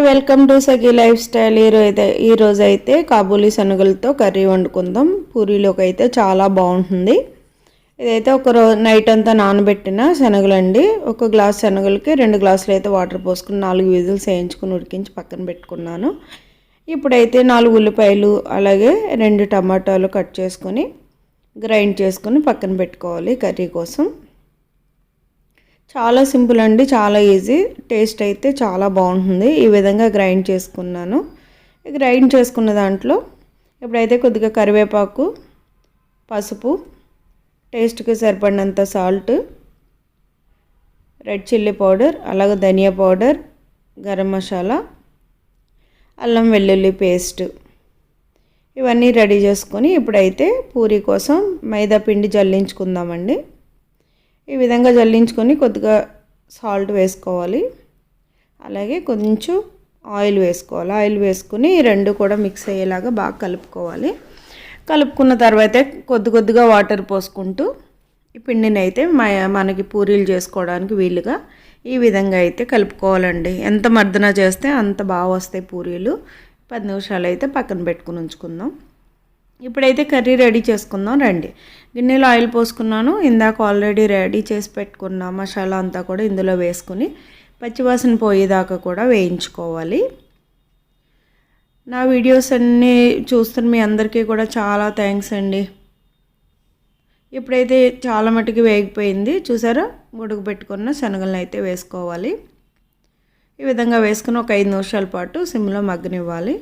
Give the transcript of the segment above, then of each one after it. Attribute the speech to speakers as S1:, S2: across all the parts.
S1: Welcome to Sakhi life style. ఈరోజు అయితే కాబూలీ శనగలతో కర్రీ వండుకుందాం. పూరీలోకి అయితే చాలా బాగుంటుంది. ఇదైతే నైట్ అంతా నానబెట్టిన శనగలండి. ఒక గ్లాస్ శనగలకి 2 గ్లాసులు అయితే వాటర్ పోసుకుని 4 విజిల్స్ వేయించుకుని ఉడికించి పక్కన పెట్టుకున్నాను. ఇప్పుడైతే 4 ఉల్లిపాయలు అలాగే 2 టమాటాలు కట్ చేసుకొని గ్రైండ్ చేసుకొని పక్కన పెట్టుకోవాలి కర్రీ కోసం. చాలా సింపుల్ అండి, చాలా ఈజీ. టేస్ట్ అయితే చాలా బాగుంటుంది. ఈ విధంగా గ్రైండ్ చేసుకున్నాను. గ్రైండ్ చేసుకున్న దాంట్లో ఇప్పుడైతే కొద్దిగా కరివేపాకు, పసుపు, టేస్ట్కి సరిపడినంత సాల్ట్, రెడ్ చిల్లీ పౌడర్, అలాగే ధనియా పౌడర్, గరం మసాలా, అల్లం వెల్లుల్లి పేస్ట్ ఇవన్నీ రెడీ చేసుకొని ఇప్పుడైతే పూరీ కోసం మైదా పిండి జల్లించుకుందామండి. ఈ విధంగా జల్లించుకొని కొద్దిగా సాల్ట్ వేసుకోవాలి, అలాగే కొంచెం ఆయిల్ వేసుకోవాలి. ఆయిల్ వేసుకుని రెండు కూడా మిక్స్ అయ్యేలాగా బాగా కలుపుకోవాలి. కలుపుకున్న తర్వాత కొద్దిగా వాటర్ పోసుకుంటూ ఈ పిండిని అయితే మనకి పూరీలు చేసుకోవడానికి వీలుగా ఈ విధంగా అయితే కలుపుకోవాలండి. ఎంత మర్దన చేస్తే అంత బాగా వస్తాయి పూరీలు. 10 నిమిషాలు అయితే పక్కన పెట్టుకుని ఉంచుకుందాం. ఇప్పుడైతే కర్రీ రెడీ చేసుకుందాం రండి. గిన్నెలో ఆయిల్ పోసుకున్నాను. ఇందాక ఆల్రెడీ రెడీ చేసి పెట్టుకున్న మసాలా అంతా కూడా ఇందులో వేసుకుని పచ్చివాసన పోయేదాకా కూడా వేయించుకోవాలి. నా వీడియోస్ అన్నీ చూస్తున్న మీ అందరికీ కూడా చాలా థ్యాంక్స్ అండి. ఇప్పుడైతే చాలా మటుకు వేగిపోయింది. చూసారా, ఉడకబెట్టుకున్న శనగలను అయితే వేసుకోవాలి. ఈ విధంగా వేసుకుని ఒక 5 నిమిషాల పాటు సిమ్లో మగ్గనివ్వాలి.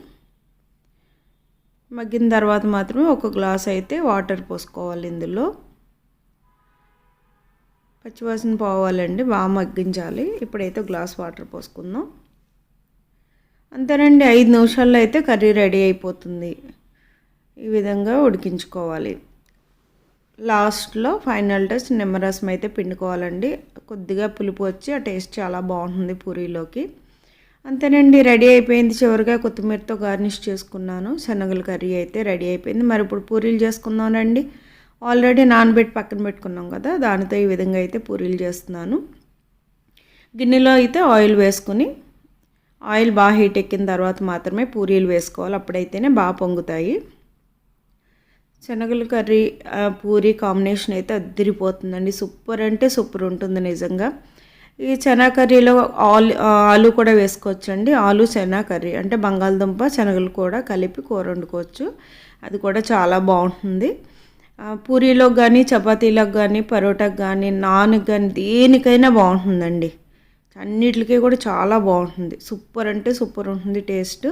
S1: మగ్గిన తర్వాత మాత్రమే ఒక గ్లాస్ అయితే వాటర్ పోసుకోవాలి. ఇందులో పచ్చివాసన పోవాలండి, బాగా మగ్గించాలి. ఇప్పుడైతే గ్లాస్ వాటర్ పోసుకుందాం. అంతేనండి, 5 నిమిషాల్లో అయితే కర్రీ రెడీ అయిపోతుంది. ఈ విధంగా ఉడికించుకోవాలి. లాస్ట్లో ఫైనల్ టచ్ నిమ్మరసం అయితే పిండుకోవాలండి. కొద్దిగా పులుపు వచ్చి ఆ టేస్ట్ చాలా బాగుంటుంది పూరీలోకి. అంతేనండి, రెడీ అయిపోయింది. చివరిగా కొత్తిమీరతో గార్నిష్ చేసుకున్నాను. శనగల కర్రీ అయితే రెడీ అయిపోయింది. మరి ఇప్పుడు పూరీలు చేసుకుందామండి. ఆల్రెడీ నానబెట్టి పక్కన పెట్టుకున్నాం కదా, దానితో ఈ విధంగా అయితే పూరీలు చేస్తున్నాను. గిన్నెలో అయితే ఆయిల్ వేసుకుని ఆయిల్ బాగా హీట్ ఎక్కిన తర్వాత మాత్రమే పూరీలు వేసుకోవాలి. అప్పుడైతేనే బాగా పొంగుతాయి. శనగల కర్రీ పూరీ కాంబినేషన్ అయితే అద్దరిపోతుందండి. సూపర్ అంటే సూపర్ ఉంటుంది నిజంగా. ఈ చనా కర్రీలో ఆలు కూడా వేసుకోవచ్చండి. ఆలు చనా కర్రీ అంటే బంగాళదుంప శనగలు కూడా కలిపి కూర వండుకోవచ్చు. అది కూడా చాలా బాగుంటుంది. పూరీలోకి కానీ, చపాతీలకు కానీ, పరోటాకు కానీ, నాన్కి కానీ దేనికైనా బాగుంటుందండి. అన్నిటికీ కూడా చాలా బాగుంటుంది. సూపర్ అంటే సూపర్ ఉంటుంది టేస్ట్.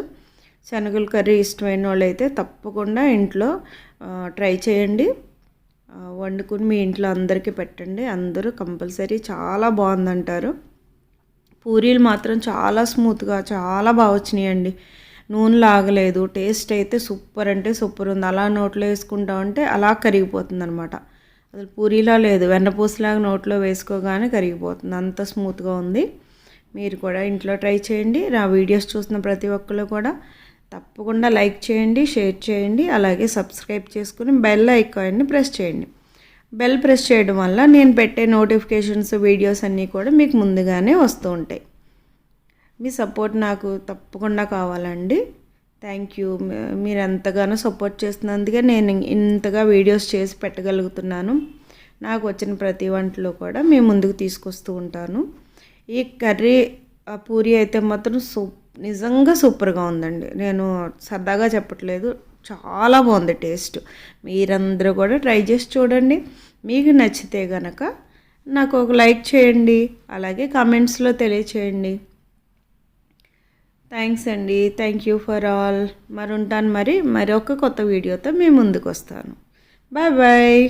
S1: శనగల కర్రీ ఇష్టమైన వాళ్ళు అయితే తప్పకుండా ఇంట్లో ట్రై చేయండి. వండుకుని మీ ఇంట్లో అందరికీ పెట్టండి. అందరూ కంపల్సరీ చాలా బాగుందంటారు. పూరీలు మాత్రం చాలా స్మూత్గా చాలా బాగా వచ్చినాయండి. నూనె లాగలేదు. టేస్ట్ అయితే సూపర్ అంటే సూపర్ ఉంది. అలా నోట్లో వేసుకుంటా ఉంటే అలా కరిగిపోతుంది అనమాట. అసలు పూరీలా లేదు, వెన్నపూసలాగా నోట్లో వేసుకోగానే కరిగిపోతుంది. అంత స్మూత్గా ఉంది. మీరు కూడా ఇంట్లో ట్రై చేయండి. నా వీడియోస్ చూసిన ప్రతి ఒక్కరు కూడా తప్పకుండా లైక్ చేయండి, షేర్ చేయండి, అలాగే సబ్స్క్రైబ్ చేసుకుని బెల్ ఐకాన్ని ప్రెస్ చేయండి. బెల్ ప్రెస్ చేయడం వల్ల నేను పెట్టే నోటిఫికేషన్స్, వీడియోస్ అన్నీ కూడా మీకు ముందుగానే వస్తూ ఉంటాయి. మీ సపోర్ట్ నాకు తప్పకుండా కావాలండి. Thank you. మీరు ఎంతగానో సపోర్ట్ చేస్తున్నందుకే నేను ఇంతగా వీడియోస్ చేసి పెట్టగలుగుతున్నాను. నాకు వచ్చిన ప్రతి వంటలో కూడా మీ ముందుకు తీసుకొస్తూ ఉంటాను. ఈ కర్రీ పూరీ అయితే మాత్రం నిజంగా సూపర్గా ఉందండి. నేను సరదాగా చెప్పట్లేదు, చాలా బాగుంది టేస్ట్. మీరందరూ కూడా ట్రై చేసి చూడండి. మీకు నచ్చితే కనుక నాకు ఒక లైక్ చేయండి, అలాగే కామెంట్స్లో తెలియచేయండి. థ్యాంక్స్ అండి. Thank you for all. మరి ఉంటాను. మరొక కొత్త వీడియోతో మీ ముందుకు వస్తాను. Bye bye.